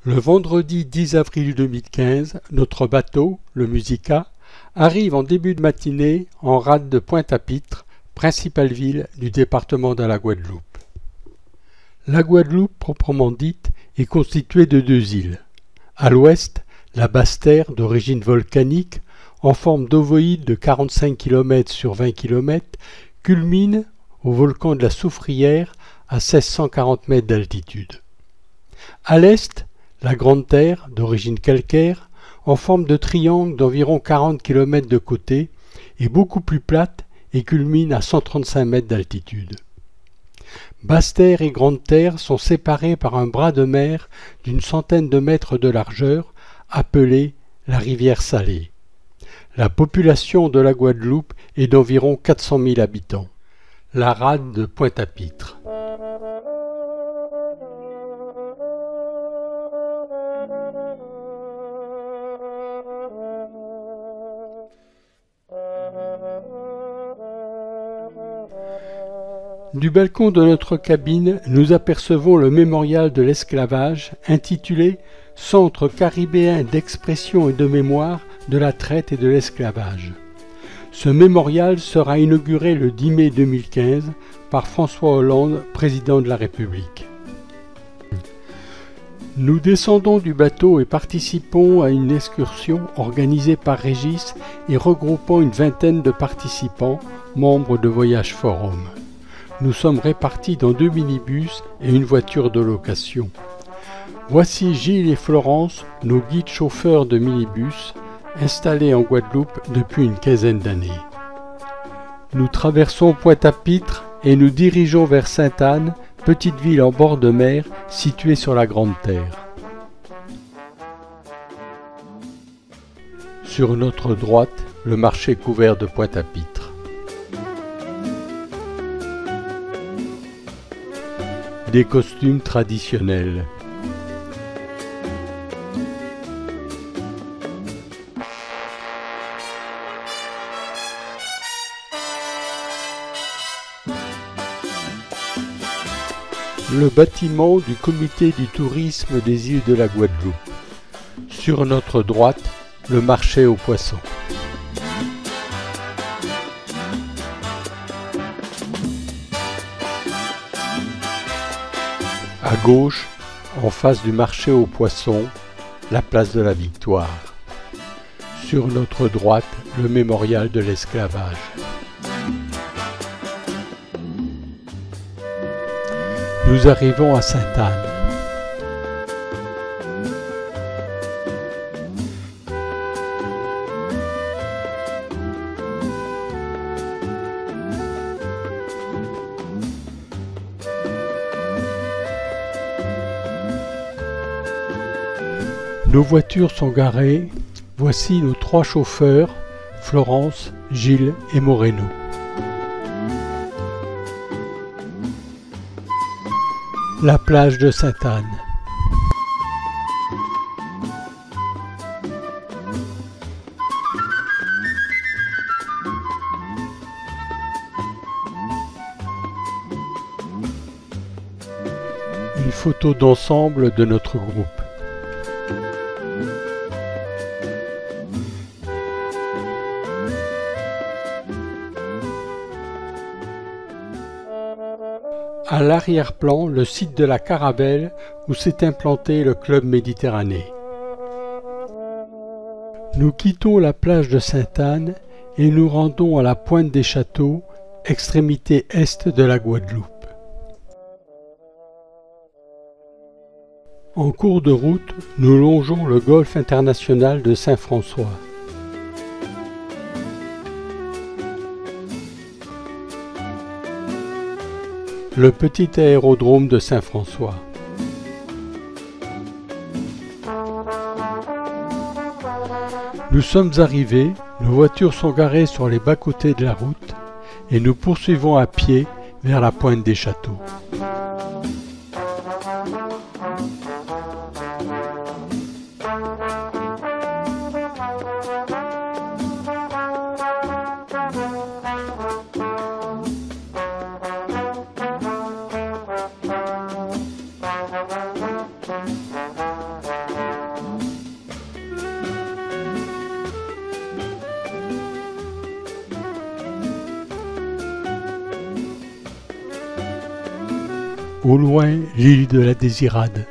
Le vendredi 10 avril 2015, notre bateau, le Musica, arrive en début de matinée en rade de Pointe-à-Pitre, principale ville du département de la Guadeloupe. La Guadeloupe, proprement dite, est constituée de deux îles. À l'ouest, la Basse-Terre, d'origine volcanique, en forme d'ovoïde de 45 km sur 20 km, culmine au volcan de la Soufrière à 1640 mètres d'altitude. À l'est, la Grande Terre, d'origine calcaire, en forme de triangle d'environ 40 km de côté, est beaucoup plus plate et culmine à 135 mètres d'altitude. Basse-Terre et Grande Terre sont séparées par un bras de mer d'une centaine de mètres de largeur, appelé la rivière Salée. La population de la Guadeloupe est d'environ 400 000 habitants. La rade de Pointe-à-Pitre. Du balcon de notre cabine, nous apercevons le mémorial de l'esclavage intitulé « Centre caribéen d'expression et de mémoire de la traite et de l'esclavage ». Ce mémorial sera inauguré le 10 mai 2015 par François Hollande, président de la République. Nous descendons du bateau et participons à une excursion organisée par Régis et regroupant une vingtaine de participants, membres de Voyage Forum. Nous sommes répartis dans 2 minibus et une voiture de location. Voici Gilles et Florence, nos guides chauffeurs de minibus, installés en Guadeloupe depuis une quinzaine d'années. Nous traversons Pointe-à-Pitre et nous dirigeons vers Sainte-Anne, petite ville en bord de mer située sur la Grande Terre. Sur notre droite, le marché couvert de Pointe-à-Pitre. Des costumes traditionnels. Le bâtiment du comité du tourisme des îles de la Guadeloupe. Sur notre droite, le marché aux poissons. À gauche, en face du marché aux poissons, la place de la Victoire. Sur notre droite, le mémorial de l'esclavage. Nous arrivons à Sainte-Anne. Nos voitures sont garées, voici nos 3 chauffeurs, Florence, Gilles et Moreno. La plage de Sainte-Anne. Une photo d'ensemble de notre groupe. À l'arrière-plan, le site de la Caravelle où s'est implanté le Club Méditerranée. Nous quittons la plage de Sainte-Anne et nous rendons à la Pointe des Châteaux, extrémité est de la Guadeloupe. En cours de route, nous longeons le golfe international de Saint-François. Le petit aérodrome de Saint-François. Nous sommes arrivés, nos voitures sont garées sur les bas-côtés de la route et nous poursuivons à pied vers la Pointe des Châteaux. Au loin, l'île de la Désirade.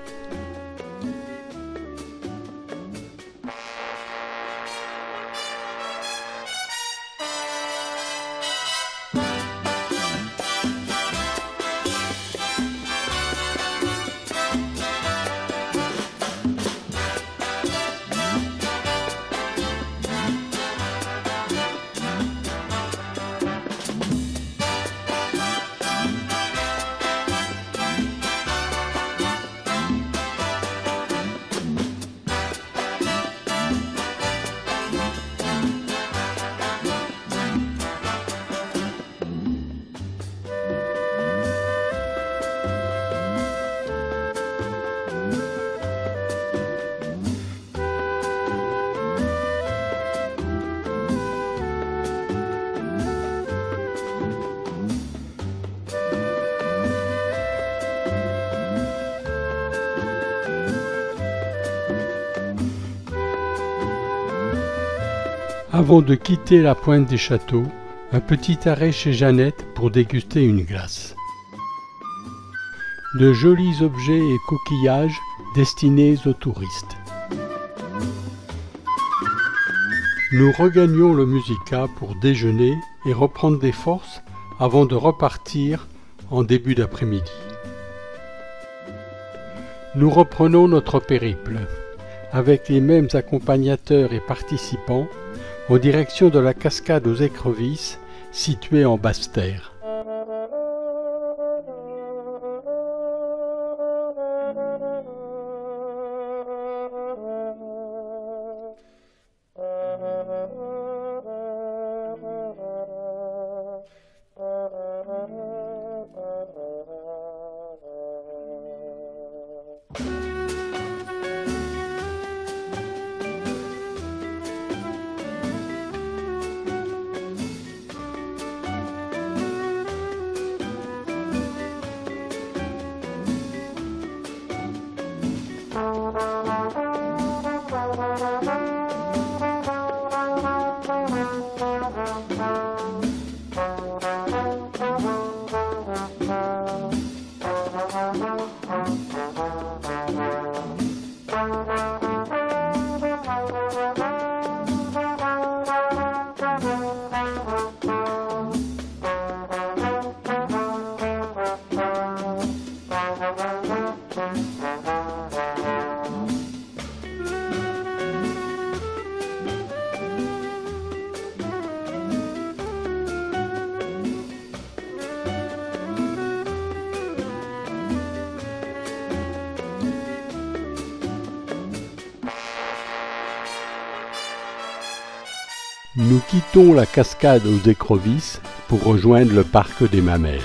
Avant de quitter la pointe des châteaux, un petit arrêt chez Jeannette pour déguster une glace. De jolis objets et coquillages destinés aux touristes. Nous regagnons le Musica pour déjeuner et reprendre des forces avant de repartir en début d'après-midi. Nous reprenons notre périple, avec les mêmes accompagnateurs et participants, en direction de la cascade aux écrevisses, située en Basse-Terre. Nous quittons la cascade aux écrevisses pour rejoindre le parc des Mamelles.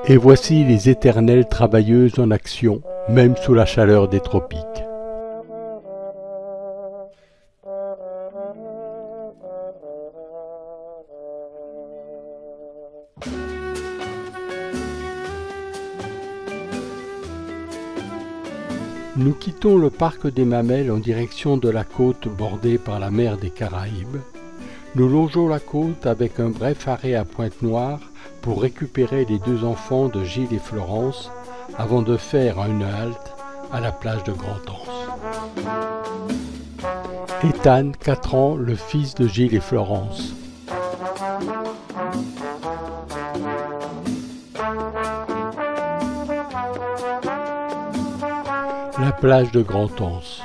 Et voici les éternelles travailleuses en action, même sous la chaleur des tropiques. Nous quittons le parc des Mamelles en direction de la côte bordée par la mer des Caraïbes. Nous longeons la côte avec un bref arrêt à Pointe-Noire pour récupérer les deux enfants de Gilles et Florence avant de faire une halte à la plage de Grand-Anse. Ethan, 4 ans, le fils de Gilles et Florence. La plage de Grand-Anse.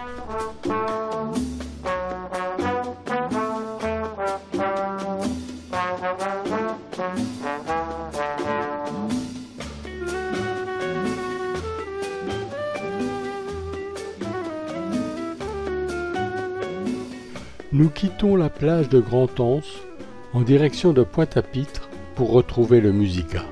Nous quittons la plage de Grand-Anse en direction de Pointe-à-Pitre pour retrouver le Musica.